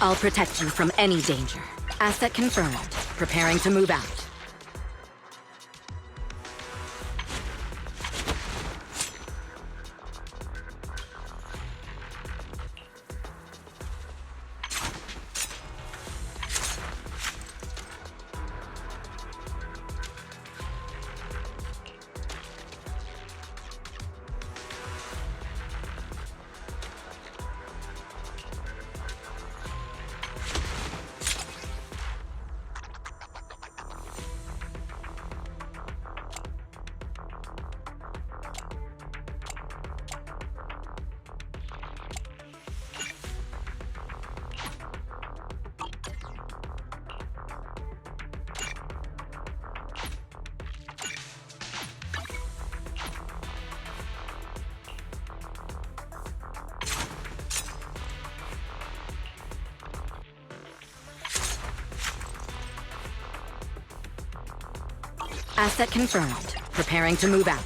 I'll protect you from any danger. Asset confirmed. Preparing to move out. Asset confirmed. Preparing to move out.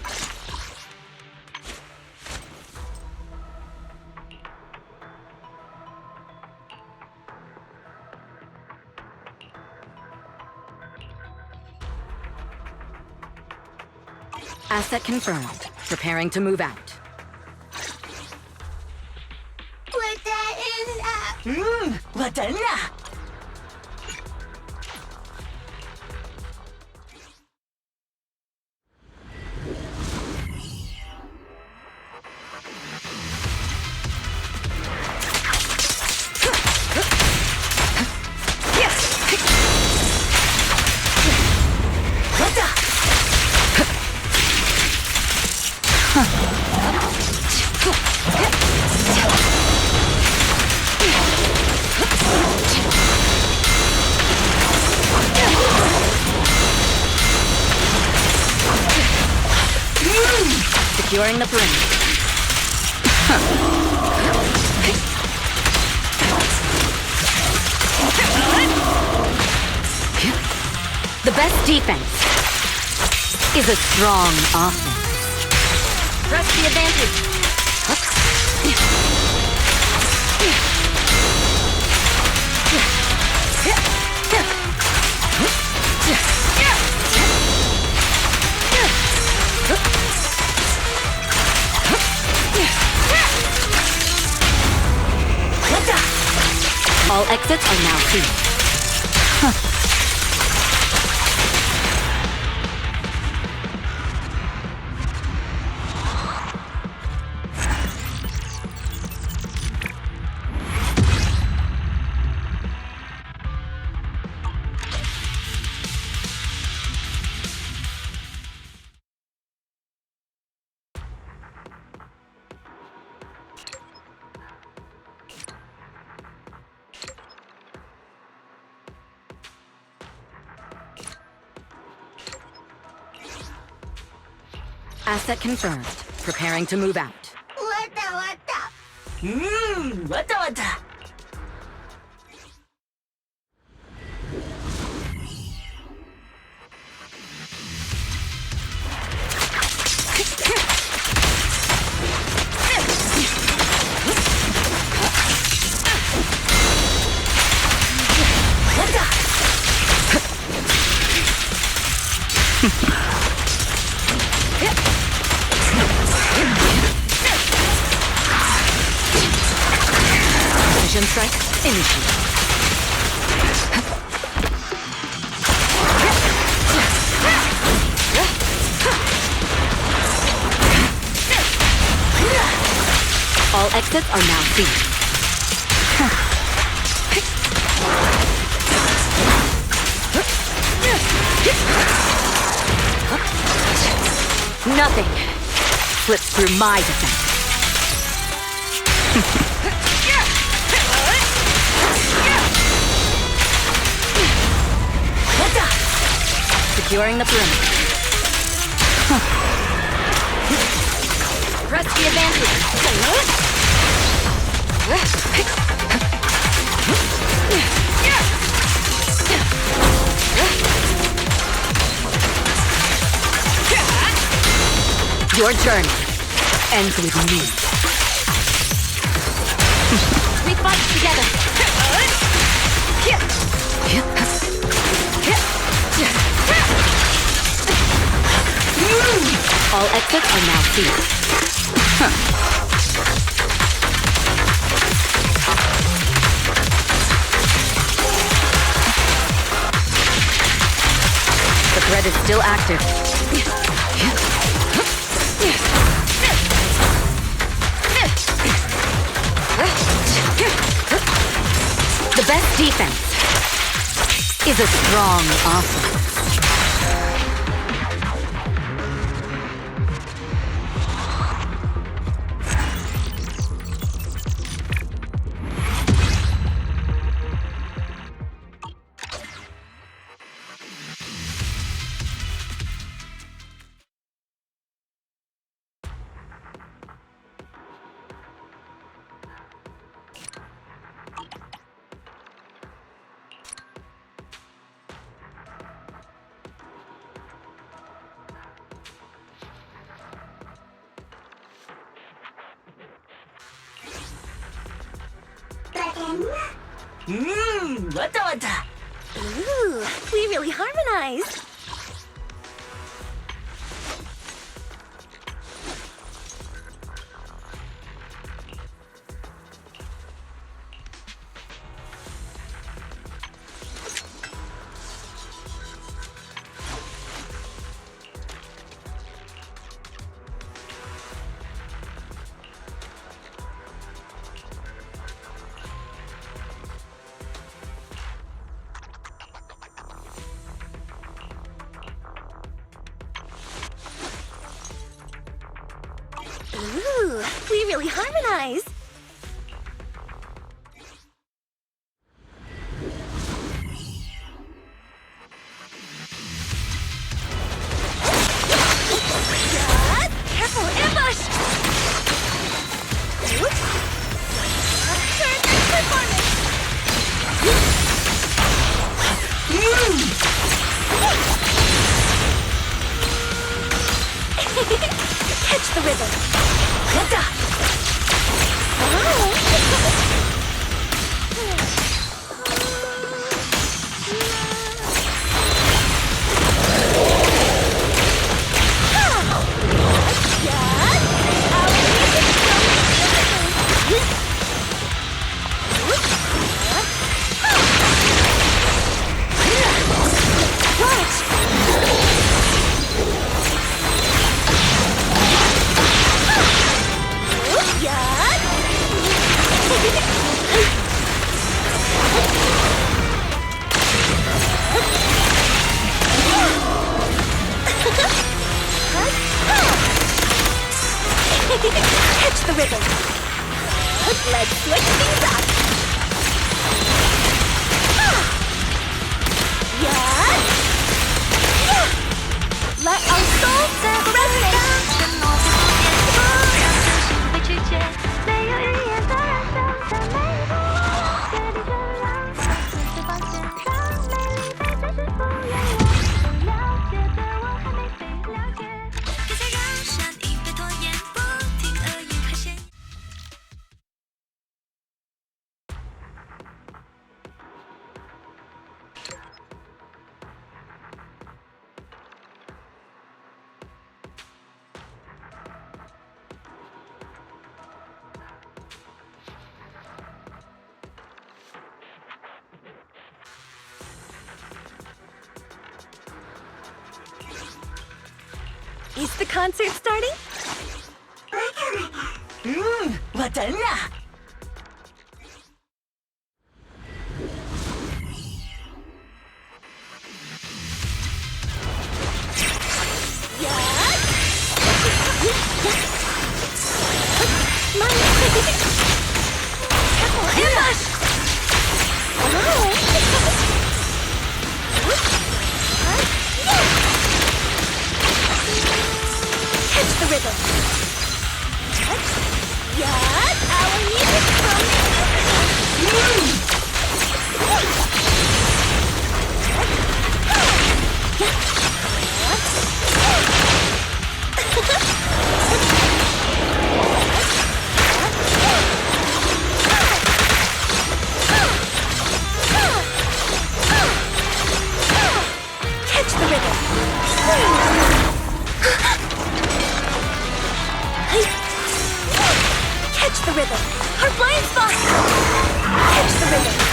Asset confirmed. Preparing to move out. Securing the perimeter. The best defense is a strong offense. Press the advantage. All exits are now free. Asset confirmed. Preparing to move out. Precision strike initiated. All exits are now free. Nothing slips through my defense. Securing the perimeter. Press the advantage. Your journey ends with me. We fight together. All exits are now sealed. The threat is still active. The best defense is a strong offense. Ooh, we really harmonized. Ooh, we really harmonized. Careful, ambush! Perfect performance! Catch the rhythm! Catch the rhythm. Let's switch things up. Let our souls resonate. Is the concert starting? 왔잖아. Catch the rhythm. Our music from Catch the rhythm! Our blind spot! Catch the rhythm!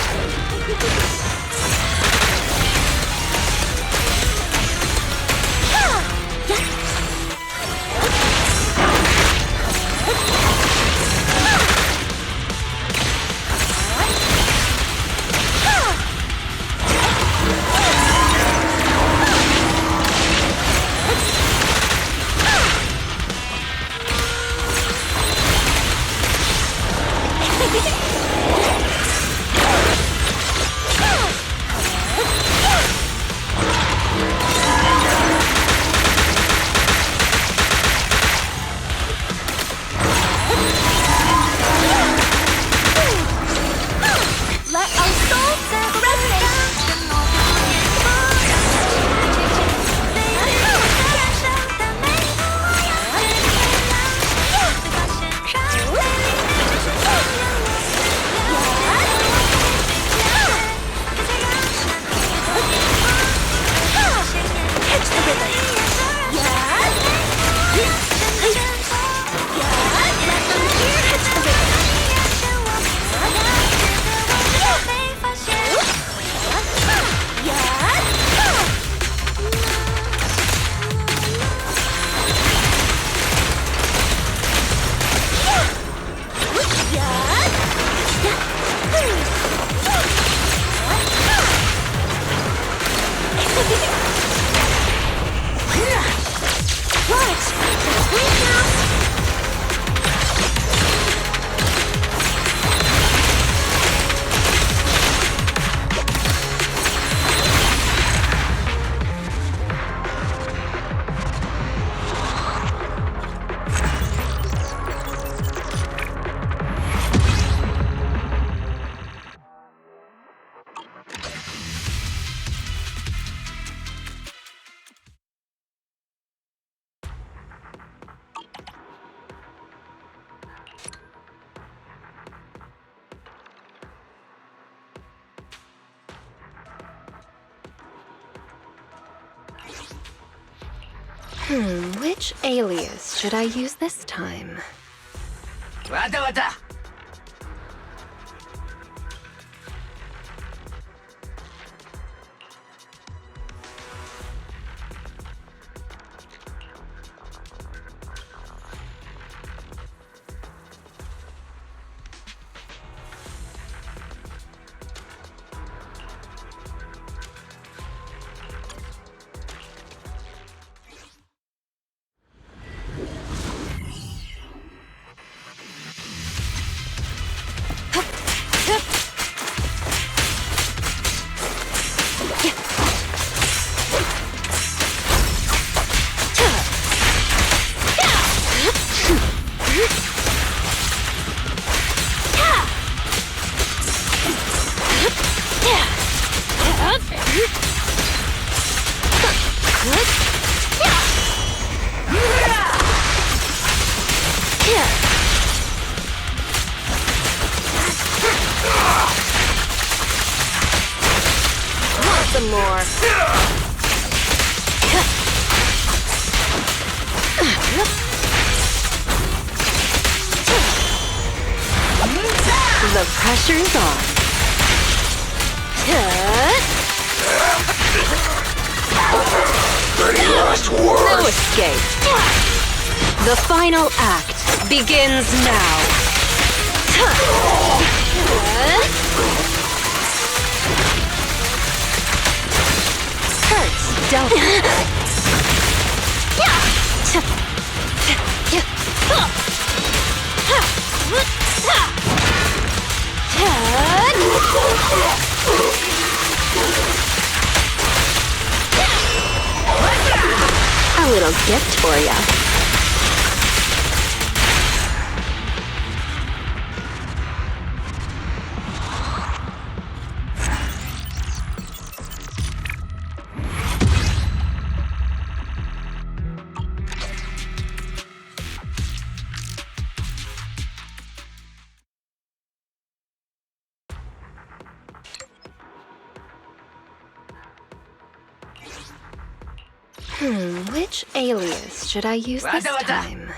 Which alias should I use this time? わたわた Some more. The pressure's on. No escape. The final act begins now. Hurts, don't it? A little gift for ya. Which alias should I use this time?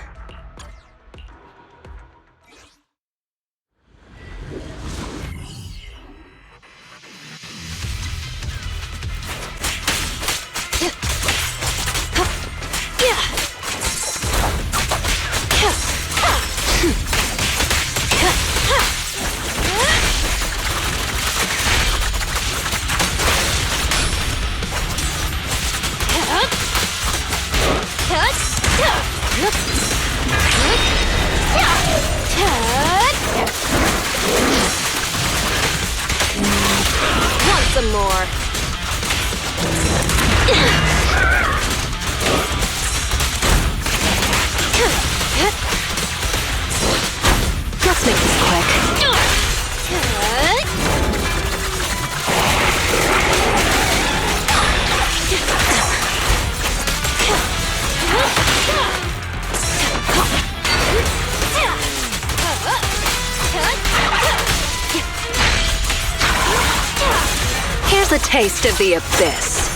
Want some more? Let's make this quick. Here's a taste of the abyss.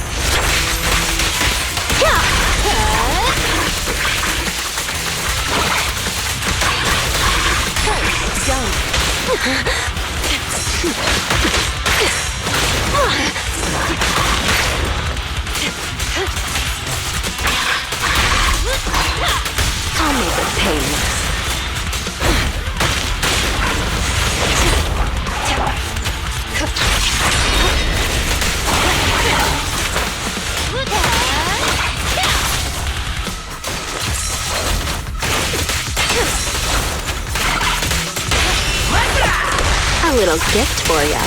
I'll make it painless. A little gift for ya.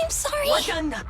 I'm sorry. わかんな。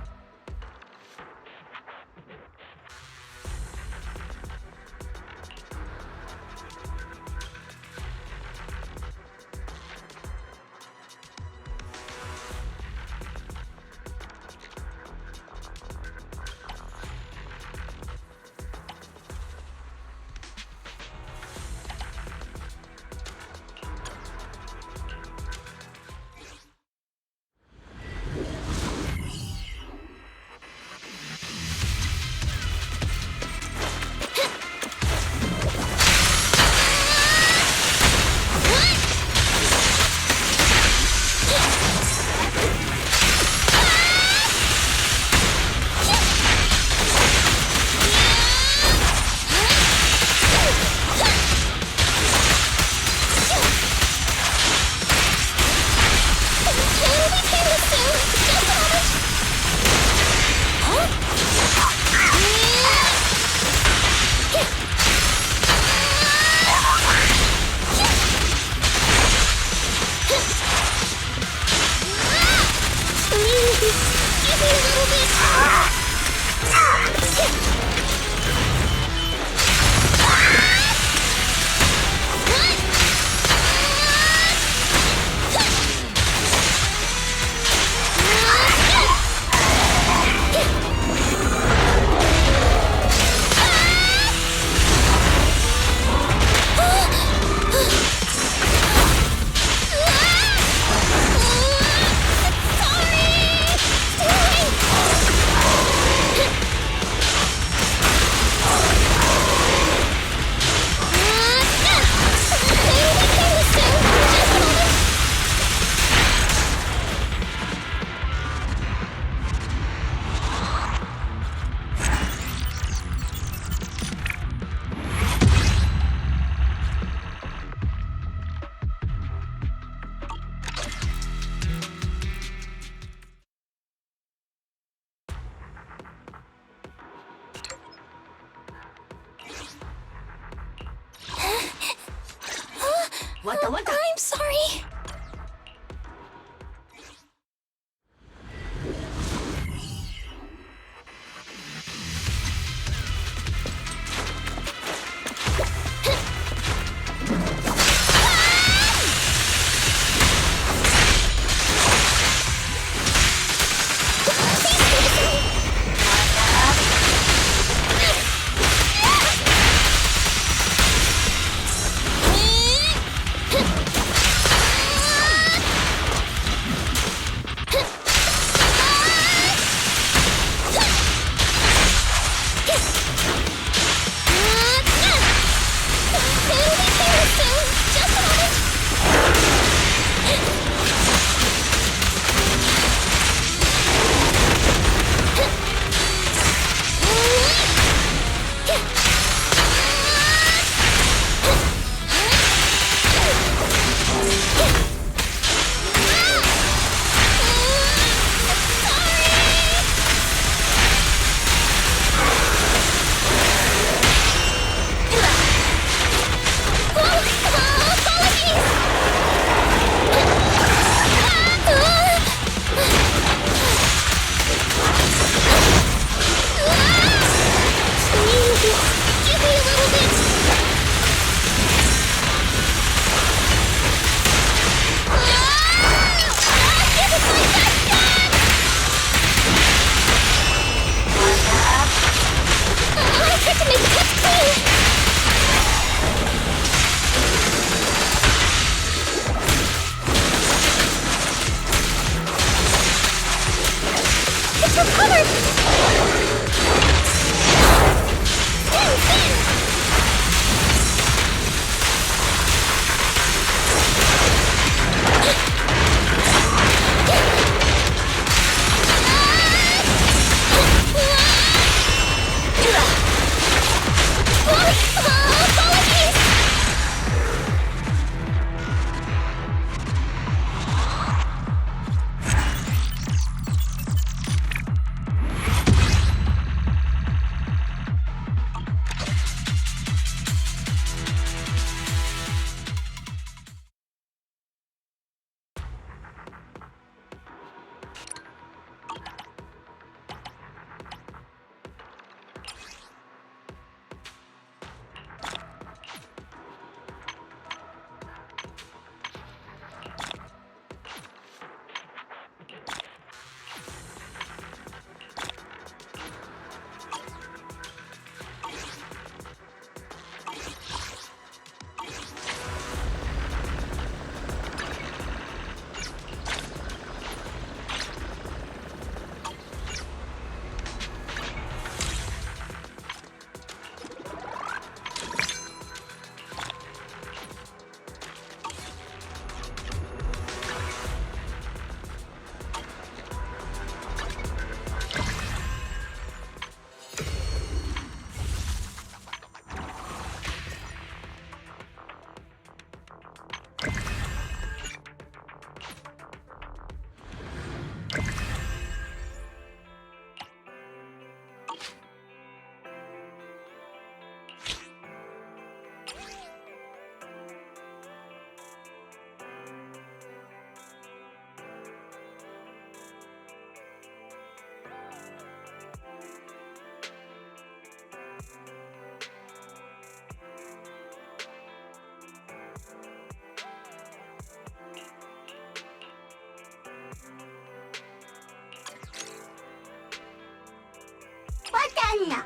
I'm sorry. Ладно.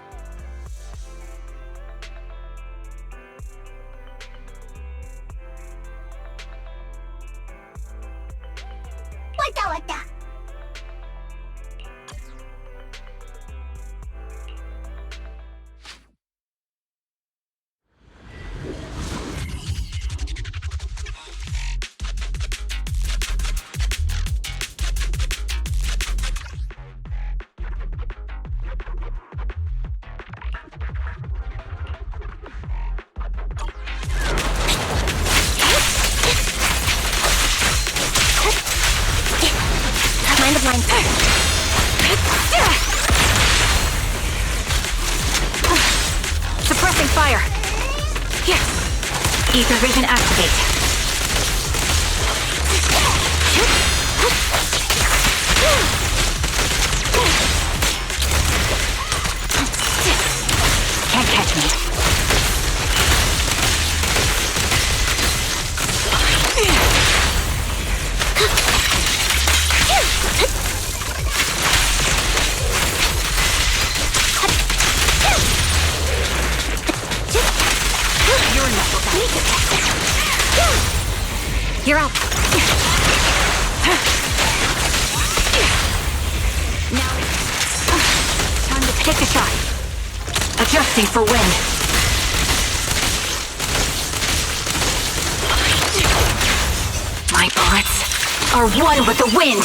Вата-вата. Mind the blind. Suppressing fire. Here. Ether vision activate. Can't catch me. You're up. Now, time to take a shot. Adjusting for wind. My bullets are one with the wind.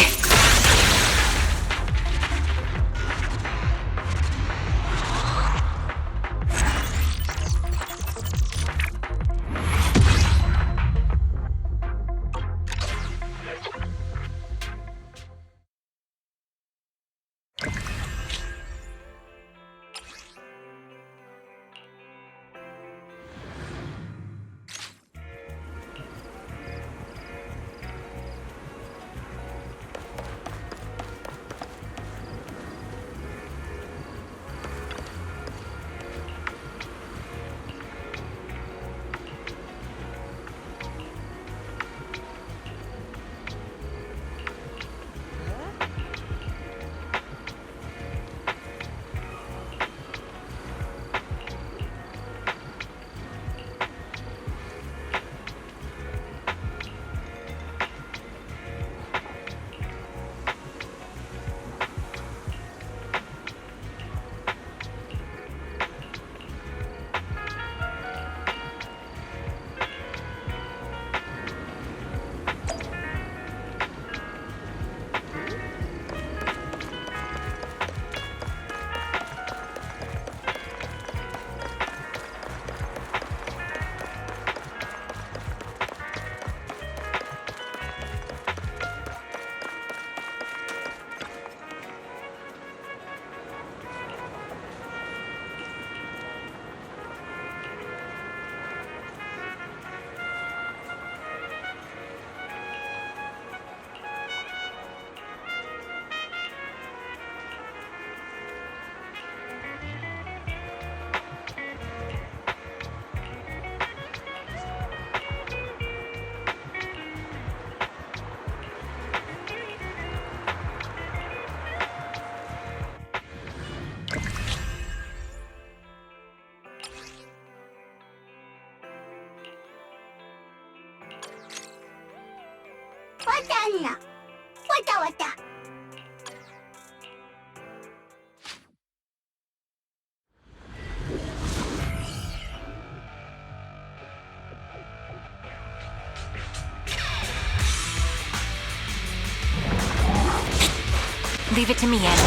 Leave it to me, Andy.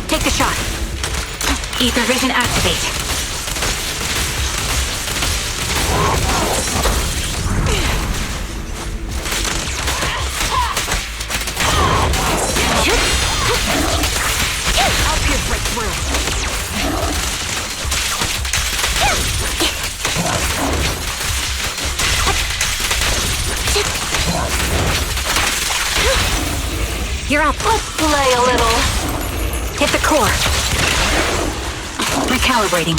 Take the shot. Ether vision activate. I'll pierce right through. You're up. Let's play a little. Hit the core. Recalibrating.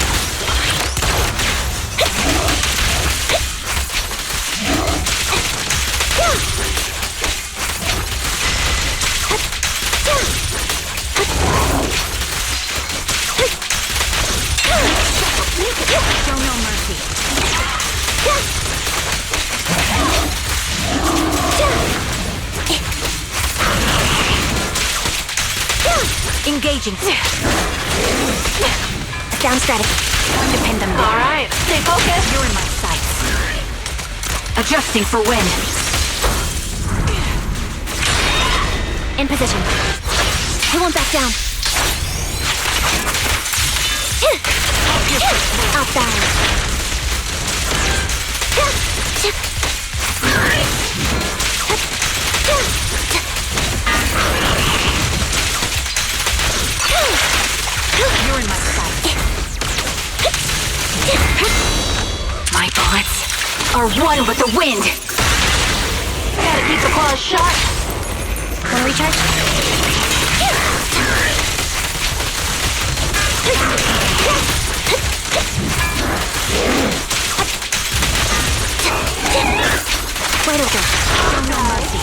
Show no mercy. Engaging. Down strategy. Depend on me. All right, stay focused. You're in my sights. Adjusting for wind. In position. I won't back down. Outbound. You're in my sight. My bullets are one with the wind. Gotta keep the claws sharp. Wanna recharge? Wide open. Show no mercy.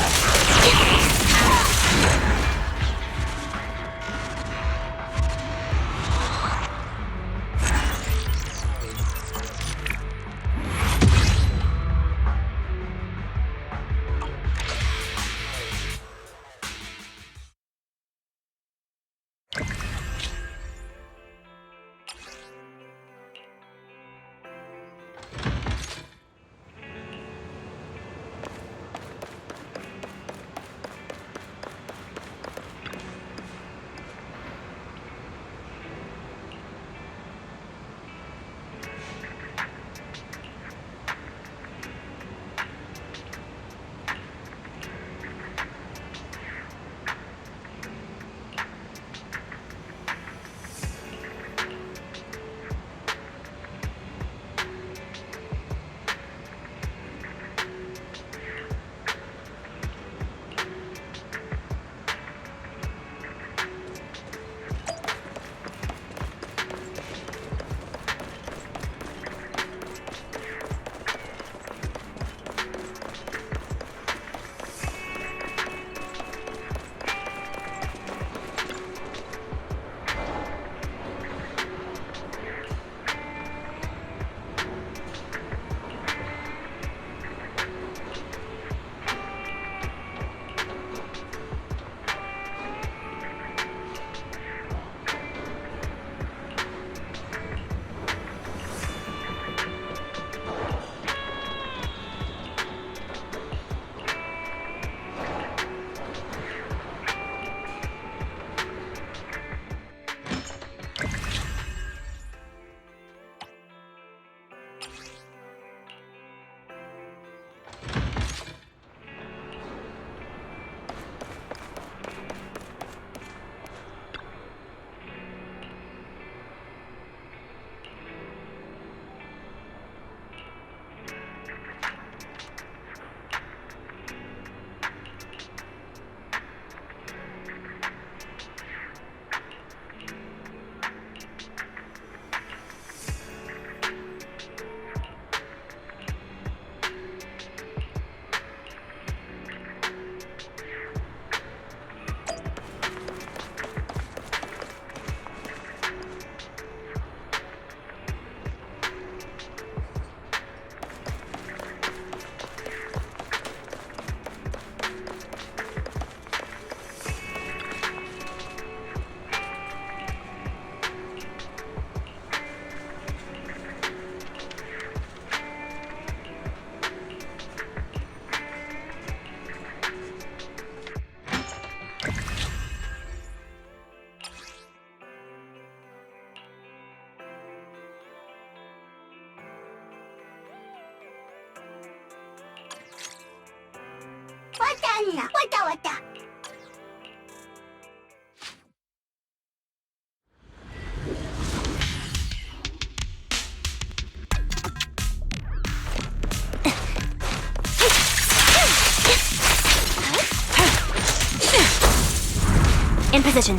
In position.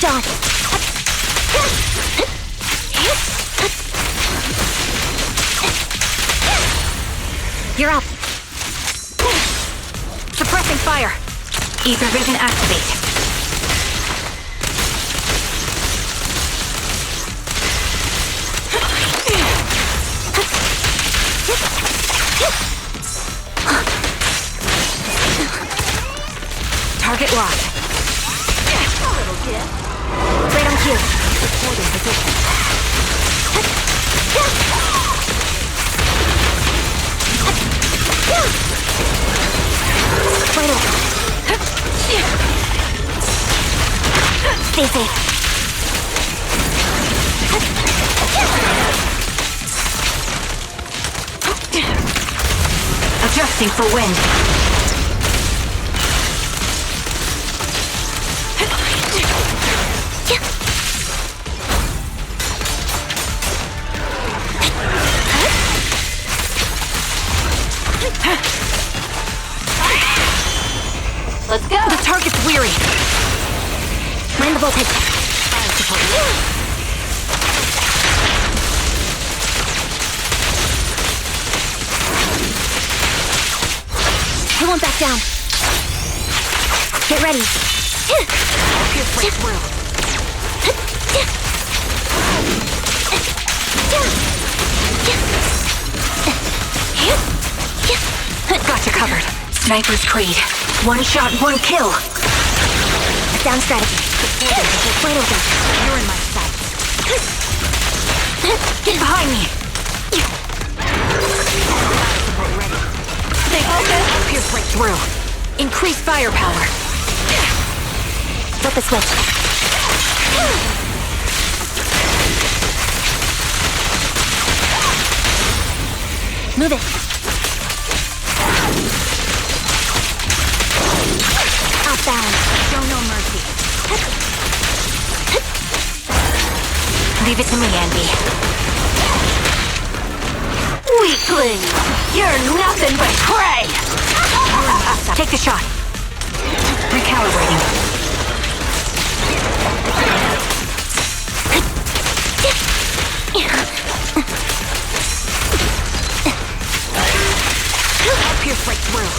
Dodge. You're up. Suppressing fire. Ether vision activate. Target locked. Right on cue. Holding position. Right over. Stay safe. Adjusting for wind. Let's go. The target's weary. Mind the voltage. Fire support. I won't back down. Get ready. Pierce right through. Got you covered. Sniper's Creed. One shot, one kill. Down strategy. Right over. You're in my sights. Get behind me. Stay focused. Pierce right through. Increase firepower. Flip the switch. Move it. Outbound. Show no mercy. Leave it to me, Andy. Weakling! You're nothing but prey! Take the shot. Recalibrating. Pierce right through.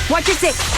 Watch your six.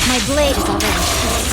My blade is already short.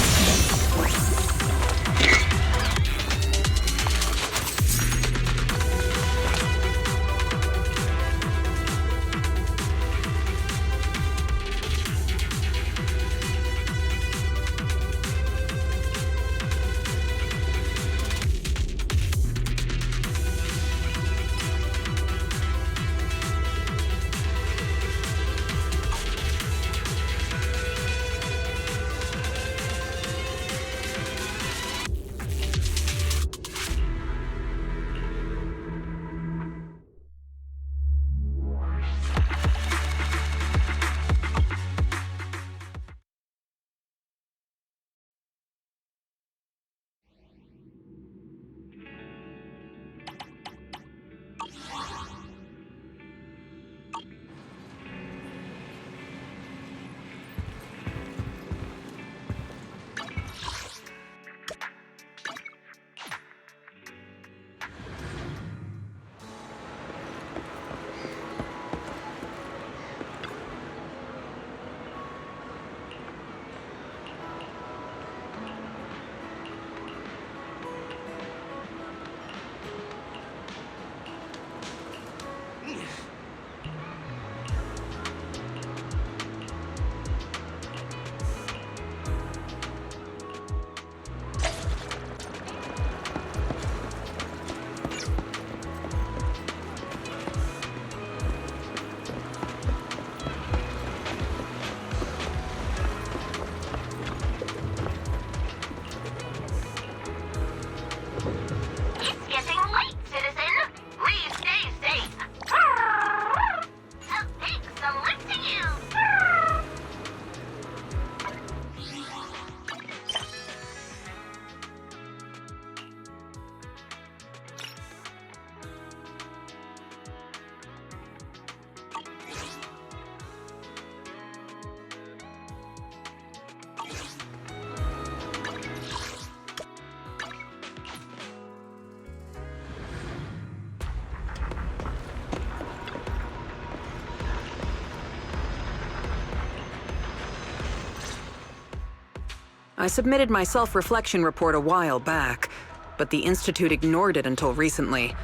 I submitted my self-reflection report a while back, but the Institute ignored it until recently.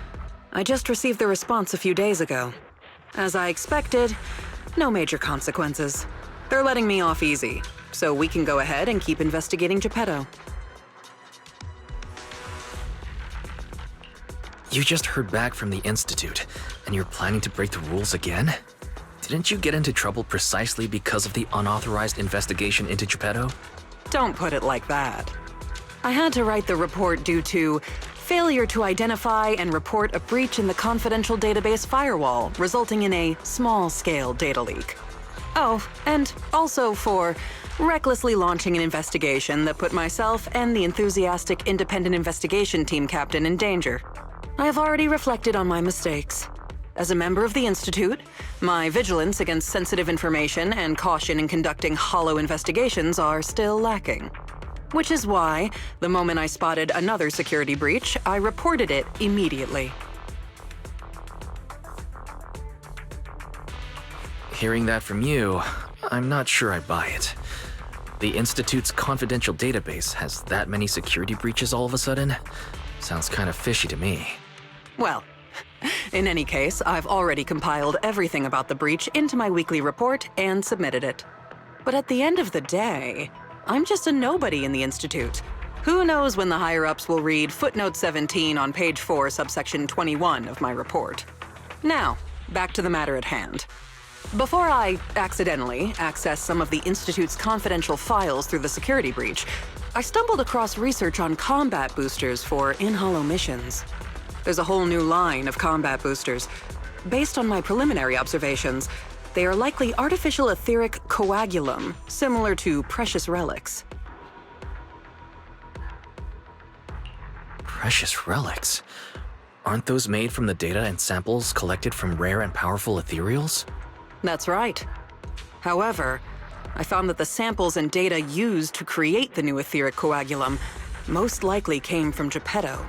I just received the response a few days ago. As I expected, no major consequences. They're letting me off easy, so we can go ahead and keep investigating Geppetto. You just heard back from the Institute, and you're planning to break the rules again? Didn't you get into trouble precisely because of the unauthorized investigation into Geppetto? Don't put it like that. I had to write the report due to failure to identify and report a breach in the confidential database firewall, resulting in a small-scale data leak. Oh, and also for recklessly launching an investigation that put myself and the enthusiastic independent investigation team captain in danger. I have already reflected on my mistakes. As a member of the Institute, my vigilance against sensitive information and caution in conducting hollow investigations are still lacking. Which is why, the moment I spotted another security breach, I reported it immediately. Hearing that from you, I'm not sure I buy it. The Institute's confidential database has that many security breaches all of a sudden? Sounds kind of fishy to me. Well, in any case, I've already compiled everything about the breach into my weekly report and submitted it. But at the end of the day, I'm just a nobody in the Institute. Who knows when the higher-ups will read footnote 17 on page 4, subsection 21 of my report. Now, back to the matter at hand. Before I accidentally accessed some of the Institute's confidential files through the security breach, I stumbled across research on combat boosters for in-hollow missions. There's a whole new line of combat boosters. Based on my preliminary observations, they are likely artificial etheric coagulum, similar to precious relics. Precious relics? Aren't those made from the data and samples collected from rare and powerful ethereals? That's right. However, I found that the samples and data used to create the new etheric coagulum most likely came from Geppetto.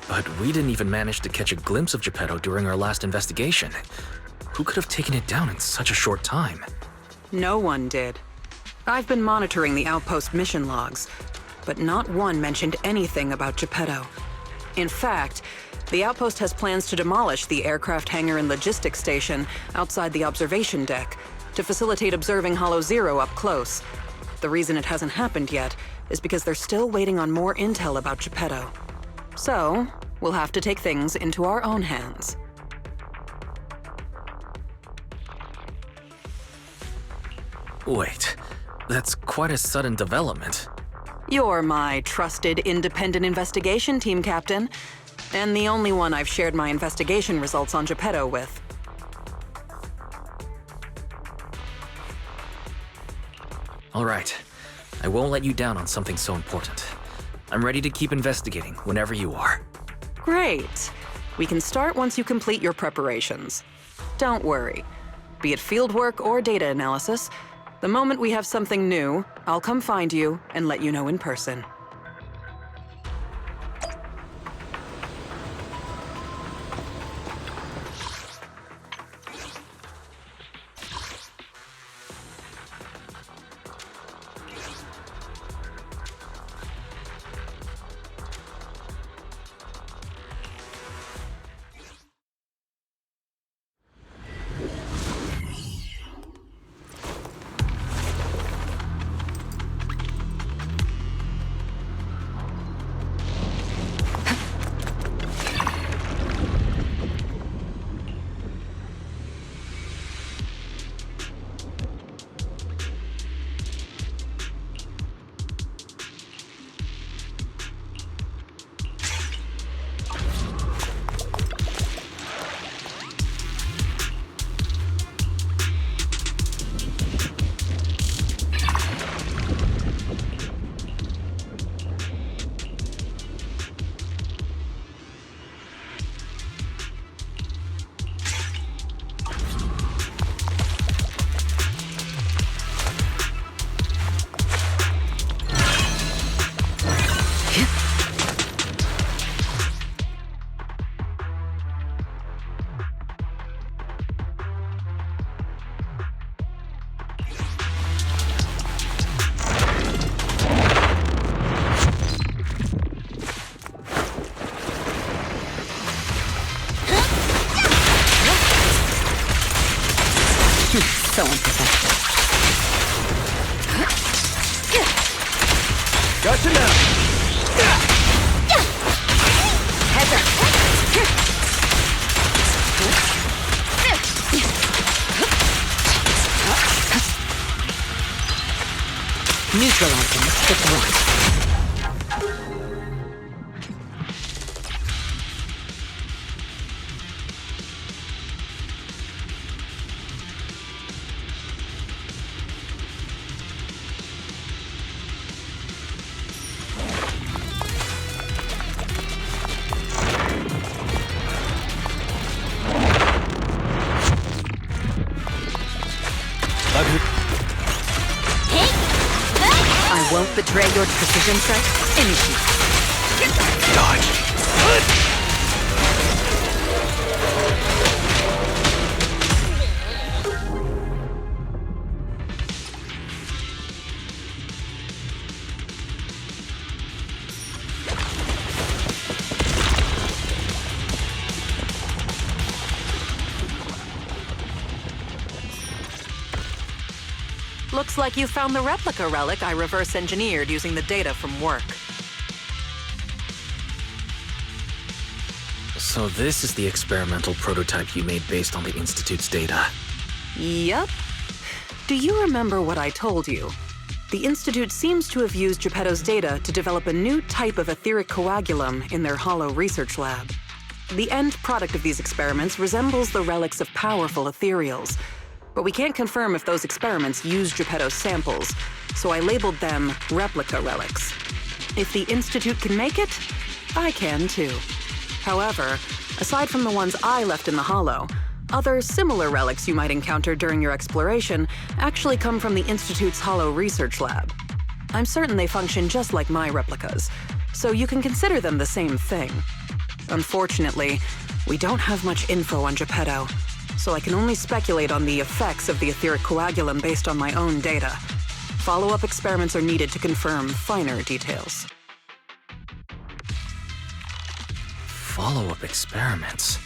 But we didn't even manage to catch a glimpse of Geppetto during our last investigation. Who could have taken it down in such a short time? No one did. I've been monitoring the outpost mission logs, but not one mentioned anything about Geppetto. In fact, the outpost has plans to demolish the aircraft hangar and logistics station outside the observation deck to facilitate observing Hollow Zero up close. The reason it hasn't happened yet is because they're still waiting on more intel about Geppetto. So, we'll have to take things into our own hands. Wait, that's quite a sudden development. You're my trusted independent investigation team captain, and the only one I've shared my investigation results on Geppetto with. All right, I won't let you down on something so important. I'm ready to keep investigating whenever you are. Great. We can start once you complete your preparations. Don't worry. Be it fieldwork or data analysis, the moment we have something new, I'll come find you and let you know in person. So unprofessional. Gotcha now. Heads up. Neutralize them just once. Betray your precision set? Initiate. Dodge. Looks like you found the replica relic I reverse engineered using the data from work. So this is the experimental prototype you made based on the Institute's data. Yep. Do you remember what I told you? The Institute seems to have used Geppetto's data to develop a new type of etheric coagulum in their hollow research lab. The end product of these experiments resembles the relics of powerful ethereals, but we can't confirm if those experiments used Geppetto's samples, so I labeled them replica relics. If the Institute can make it, I can too. However, aside from the ones I left in the hollow, other similar relics you might encounter during your exploration actually come from the Institute's hollow research lab. I'm certain they function just like my replicas, so you can consider them the same thing. Unfortunately, we don't have much info on Geppetto, so I can only speculate on the effects of the etheric coagulum based on my own data. Follow-up experiments are needed to confirm finer details. Follow-up experiments?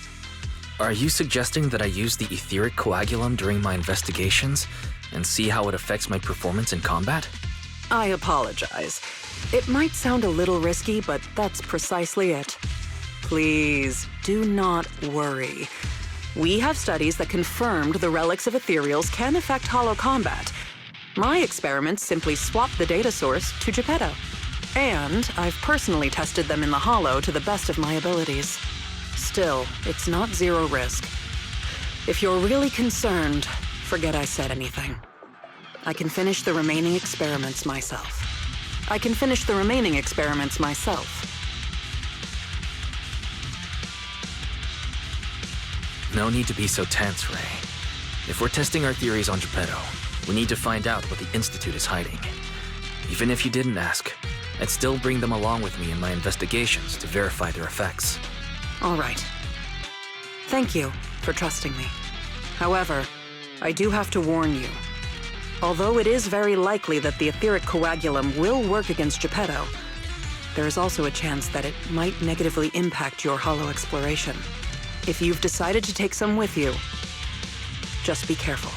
Are you suggesting that I use the etheric coagulum during my investigations and see how it affects my performance in combat? I apologize. It might sound a little risky, but that's precisely it. Please, do not worry. We have studies that confirmed the relics of ethereals can affect hollow combat. My experiments simply swap the data source to Geppetto. And I've personally tested them in the hollow to the best of my abilities. Still, it's not zero risk. If you're really concerned, forget I said anything. I can finish the remaining experiments myself. No need to be so tense, Ray. If we're testing our theories on Geppetto, we need to find out what the Institute is hiding. Even if you didn't ask, I'd still bring them along with me in my investigations to verify their effects. All right. Thank you for trusting me. However, I do have to warn you. Although it is very likely that the etheric coagulum will work against Geppetto, there is also a chance that it might negatively impact your hollow exploration. If you've decided to take some with you, just be careful.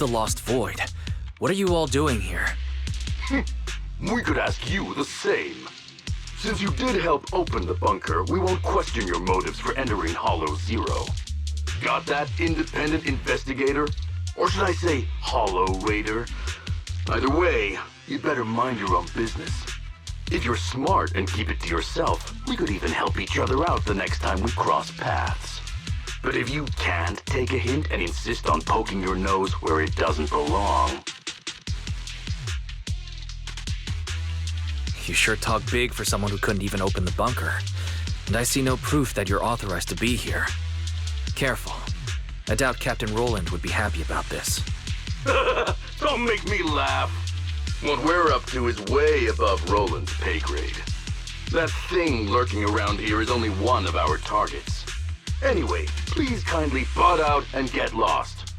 the Lost Void? What are you all doing here? We could ask you the same. Since you did help open the bunker, we won't question your motives for entering Hollow Zero. Got that, independent investigator? Or should I say, Hollow Raider? Either way, you'd better mind your own business. If you're smart and keep it to yourself, we could even help each other out the next time we cross paths. But if you can't take a hint and insist on poking your nose where it doesn't belong... You sure talk big for someone who couldn't even open the bunker. And I see no proof that you're authorized to be here. Careful. I doubt Captain Roland would be happy about this. Don't make me laugh. What we're up to is way above Roland's pay grade. That thing lurking around here is only one of our targets. Anyway, please kindly butt out and get lost.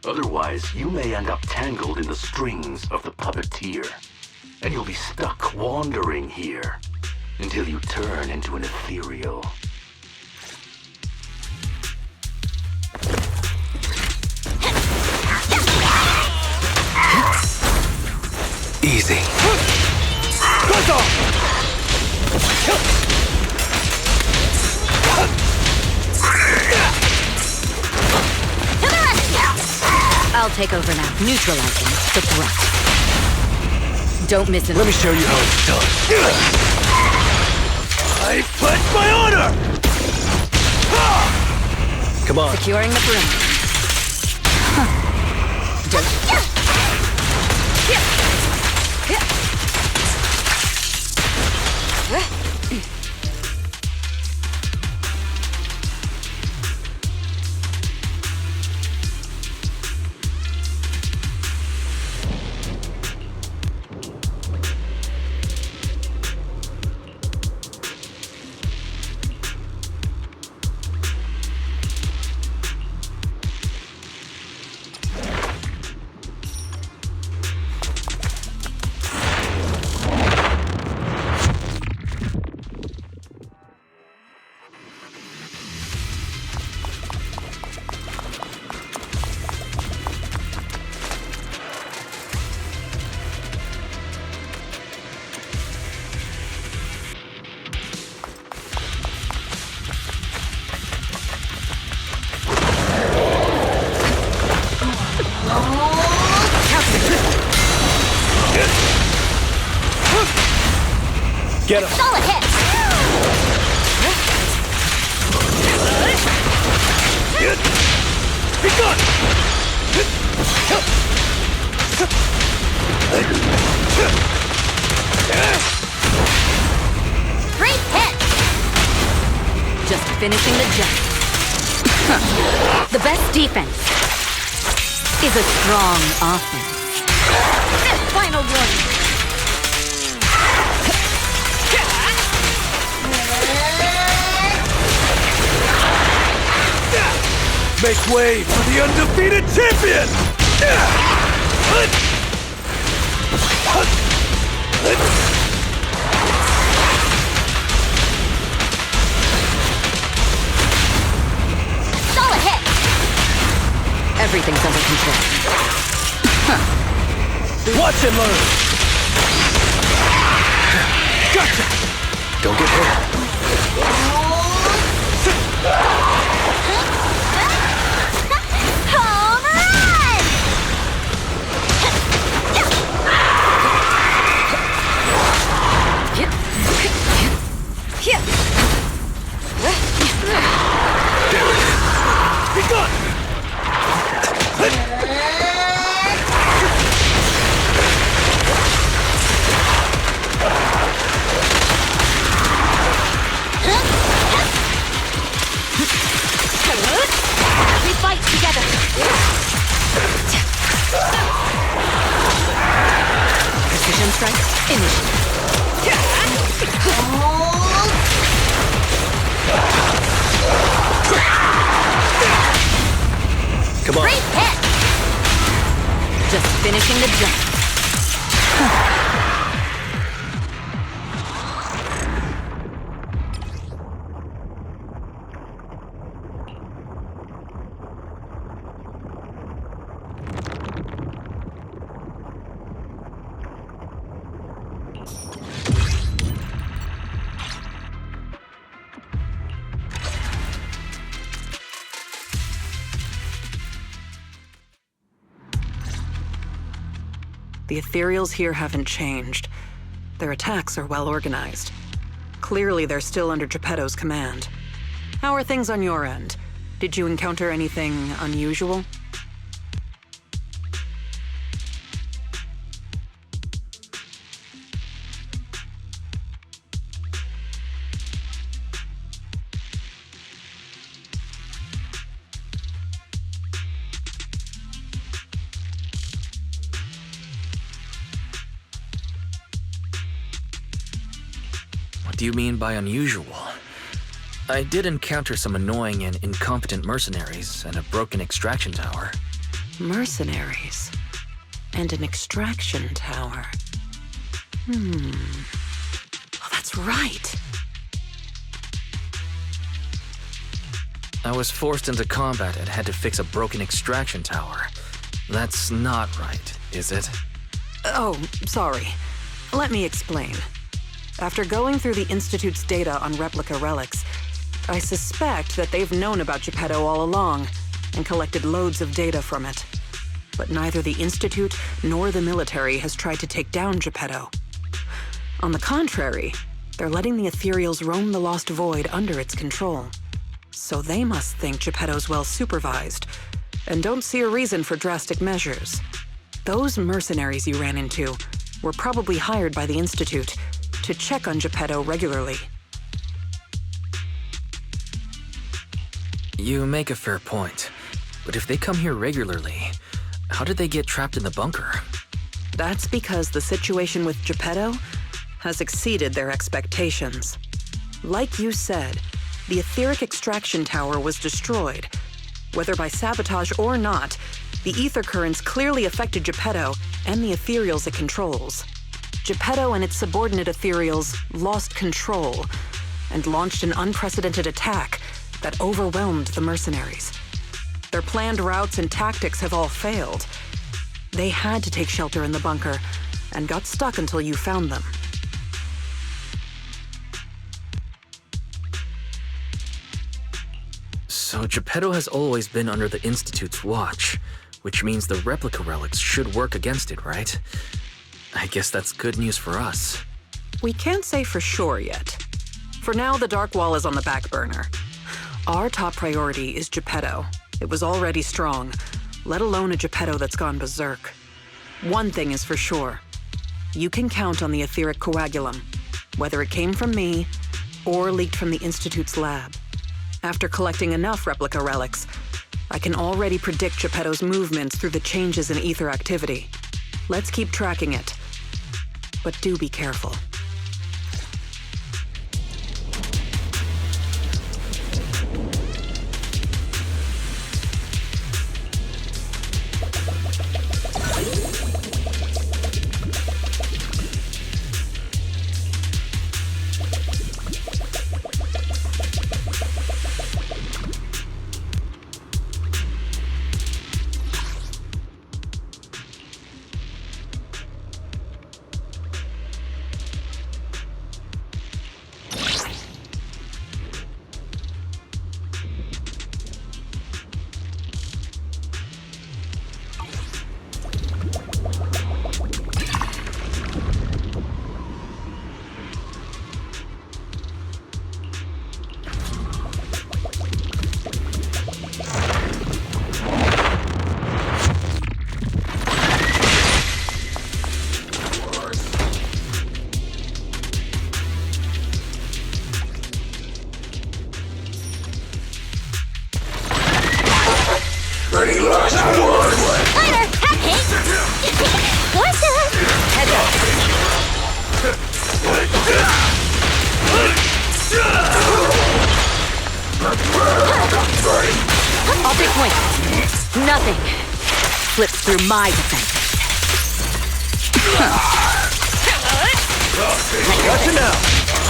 Otherwise, you may end up tangled in the strings of the puppeteer. And you'll be stuck wandering here until you turn into an ethereal. Easy. I'll take over now, neutralizing the threat. Don't miss it. Let me show you how it's done. I pledge my honor! Come on. Securing the perimeter. Get him. Solid hit! Be gone! Great hit! Just finishing the job. The best defense is a strong offense. Final warning. Make way for the undefeated champion! Solid hit! Everything's under control. Watch and learn! Gotcha! Don't get hurt. Home run! There it is. Be gone! We fight together. Precision strike, initiative. Come on. Great hit! Just finishing the job. The ethereals here haven't changed. Their attacks are well organized. Clearly, they're still under Geppetto's command. How are things on your end? Did you encounter anything unusual? What do you mean by unusual? I did encounter some annoying and incompetent mercenaries and a broken extraction tower. Mercenaries. And an extraction tower. Oh, that's right. I was forced into combat and had to fix a broken extraction tower. That's not right, is it? Oh, sorry. Let me explain. After going through the Institute's data on replica relics, I suspect that they've known about Geppetto all along and collected loads of data from it. But neither the Institute nor the military has tried to take down Geppetto. On the contrary, they're letting the ethereals roam the Lost Void under its control. So they must think Geppetto's well supervised and don't see a reason for drastic measures. Those mercenaries you ran into were probably hired by the Institute to check on Geppetto regularly. You make a fair point. But if they come here regularly, how did they get trapped in the bunker? That's because the situation with Geppetto has exceeded their expectations. Like you said, the etheric extraction tower was destroyed. Whether by sabotage or not, the ether currents clearly affected Geppetto and the ethereals it controls. Geppetto and its subordinate ethereals lost control and launched an unprecedented attack that overwhelmed the mercenaries. Their planned routes and tactics have all failed. They had to take shelter in the bunker and got stuck until you found them. So Geppetto has always been under the Institute's watch, which means the replica relics should work against it, right? I guess that's good news for us. We can't say for sure yet. For now, the Dark Wall is on the back burner. Our top priority is Geppetto. It was already strong, let alone a Geppetto that's gone berserk. One thing is for sure. You can count on the etheric coagulum, whether it came from me or leaked from the Institute's lab. After collecting enough replica relics, I can already predict Geppetto's movements through the changes in ether activity. Let's keep tracking it. But do be careful. I'll take point. Nothing slips through my defense. Gotcha now!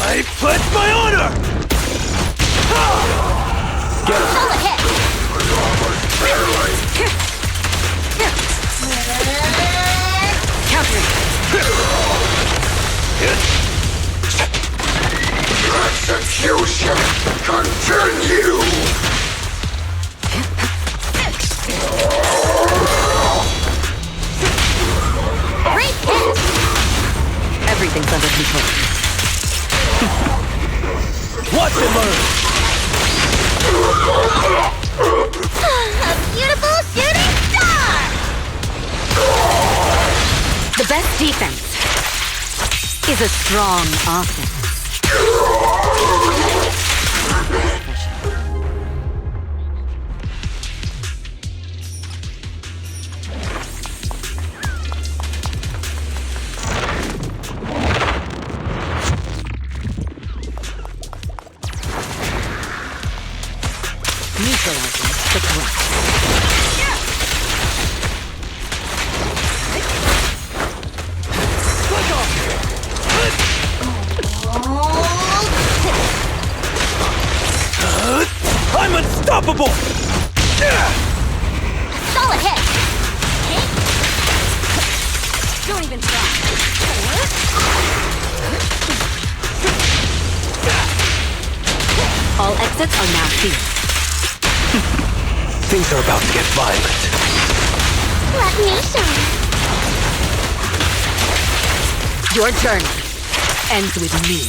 I pledge my honor! Get him! Call ahead. Counter. Execution continue! Great Everything's under control. Watch and learn! A beautiful shooting star! The best defense is a strong offense. Neutralizing the threat. I'm unstoppable! Solid hit! Don't even try. All exits are now sealed. Things are about to get violent. Let me show you. Your journey ends with me.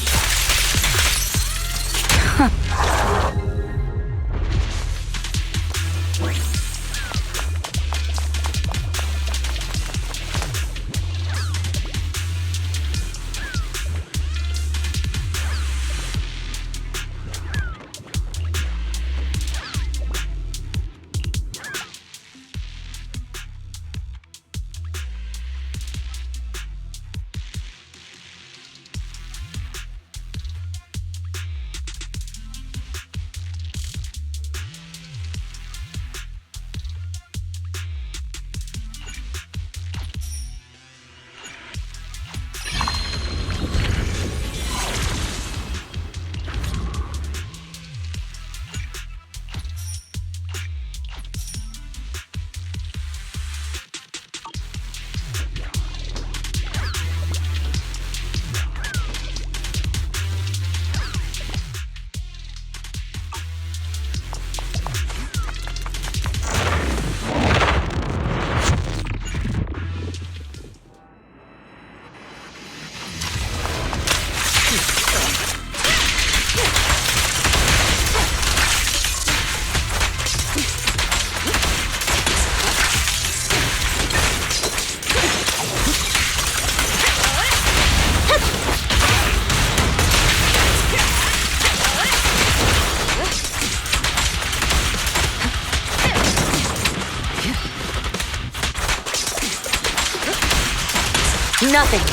Nothing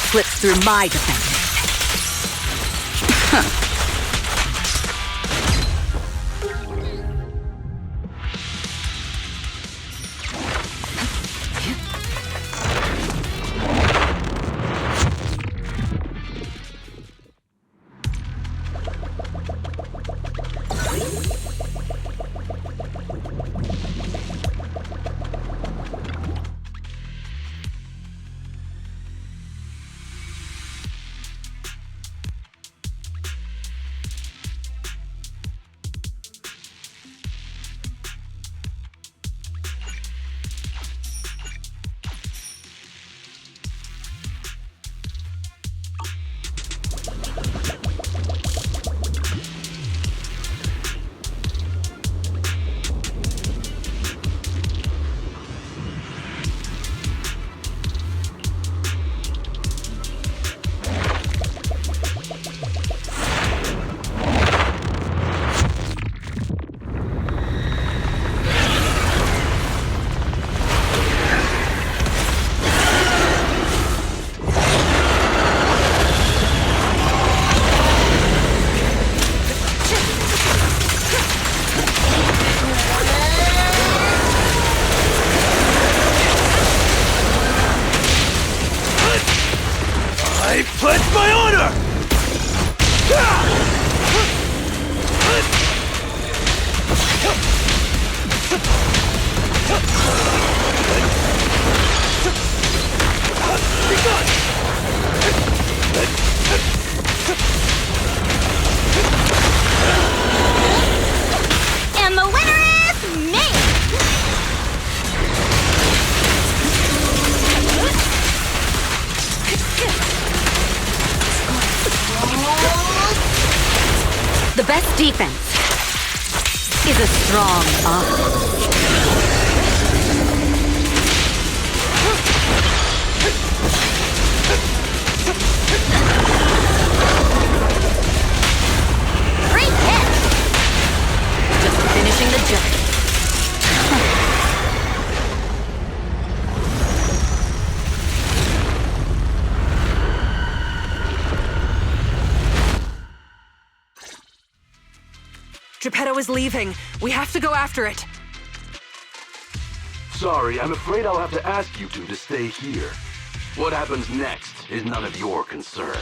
slips through my defense. I pledge my honor! And the winner is me! best defense is a strong offense. Great hit! Just finishing the job. Geppetto is leaving. We have to go after it. Sorry, I'm afraid I'll have to ask you two to stay here. What happens next is none of your concern.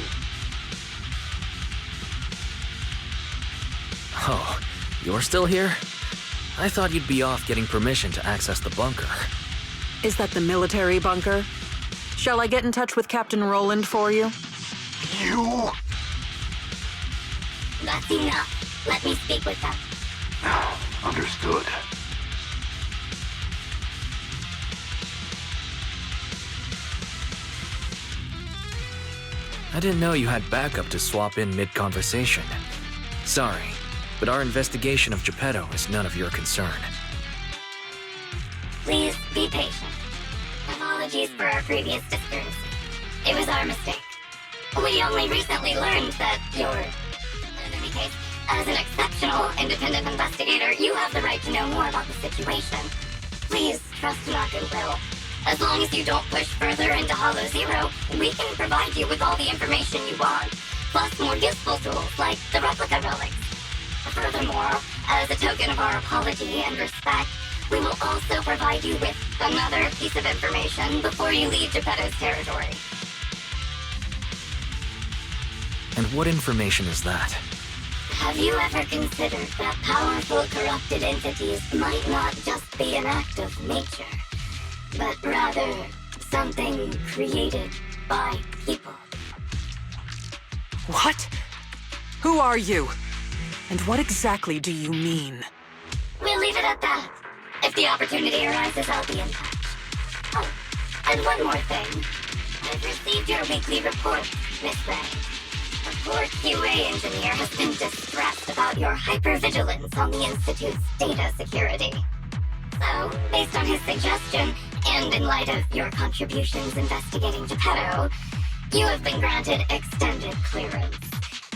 Oh, you're still here? I thought you'd be off getting permission to access the bunker. Is that the military bunker? Shall I get in touch with Captain Roland for you? You? That's enough. Let me speak with them. Understood. I didn't know you had backup to swap in mid-conversation. Sorry, but our investigation of Geppetto is none of your concern. Please be patient. Apologies for our previous discourse. It was our mistake. We only recently learned that in any case, as an exceptional independent investigator, you have the right to know more about the situation. Please trust in our goodwill. As long as you don't push further into Hollow Zero, we can provide you with all the information you want, plus more useful tools like the replica relics. Furthermore, as a token of our apology and respect, we will also provide you with another piece of information before you leave Geppetto's territory. And what information is that? Have you ever considered that powerful corrupted entities might not just be an act of nature, but rather something created by people? What? Who are you? And what exactly do you mean? We'll leave it at that. If the opportunity arises, I'll be in touch. Oh, and one more thing. I've received your weekly report, Miss Ray. A poor QA engineer has been distressed about your hypervigilance on the Institute's data security. So, based on his suggestion, and in light of your contributions investigating Geppetto, you have been granted extended clearance.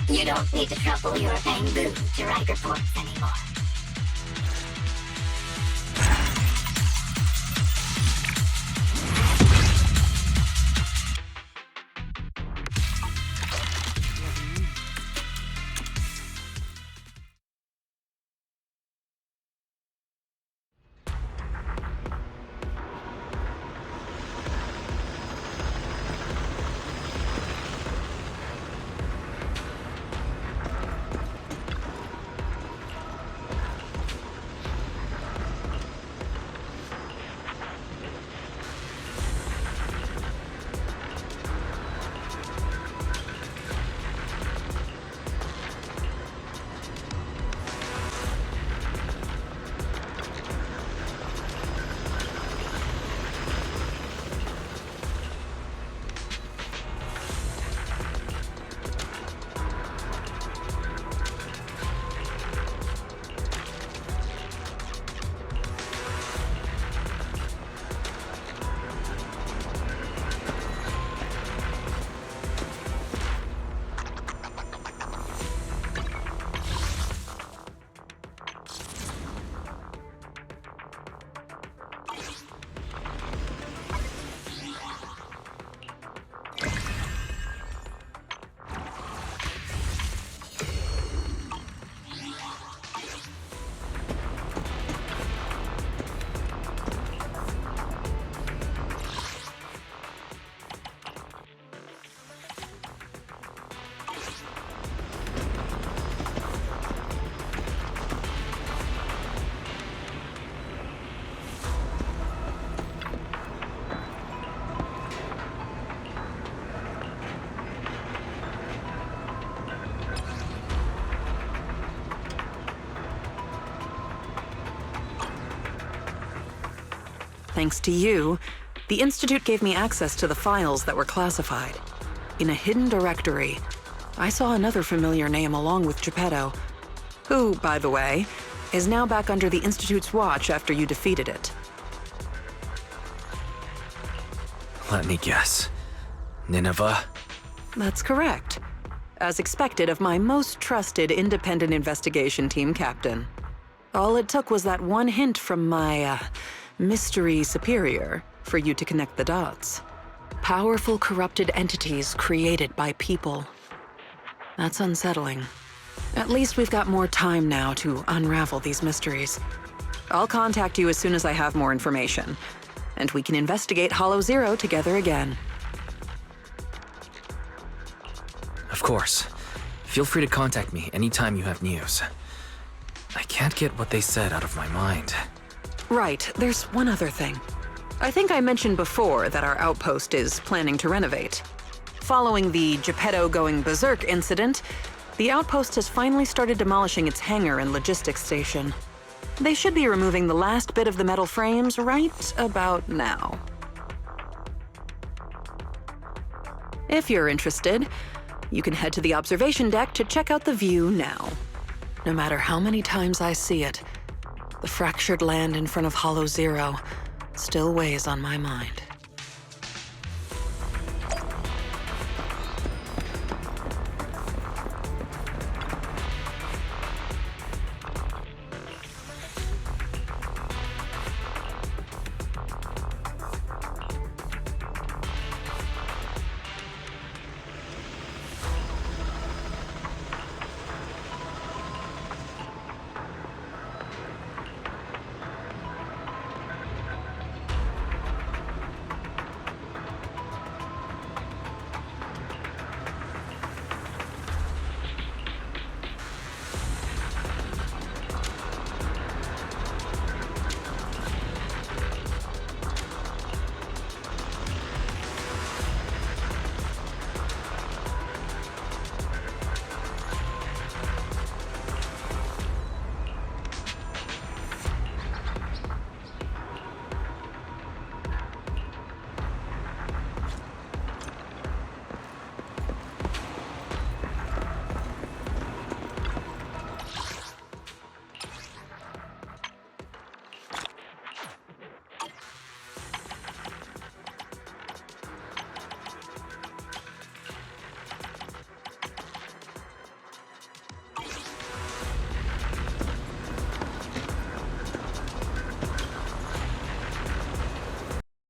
You don't need to trouble your bamboo to write reports anymore. Thanks to you, the Institute gave me access to the files that were classified. In a hidden directory, I saw another familiar name along with Geppetto. who, by the way, is now back under the Institute's watch after you defeated it. Let me guess. Nineveh? That's correct. As expected of my most trusted independent investigation team captain. All it took was that one hint from my, mystery superior for you to connect the dots. Powerful corrupted entities created by people. That's unsettling. At least we've got more time now to unravel these mysteries. I'll contact you as soon as I have more information, and we can investigate Hollow Zero together again. Of course. Feel free to contact me anytime you have news. I can't get what they said out of my mind. Right, there's one other thing. I think I mentioned before that our outpost is planning to renovate. Following the Geppetto going berserk incident, the outpost has finally started demolishing its hangar and logistics station. They should be removing the last bit of the metal frames right about now. If you're interested, you can head to the observation deck to check out the view now. No matter how many times I see it, the fractured land in front of Hollow Zero still weighs on my mind.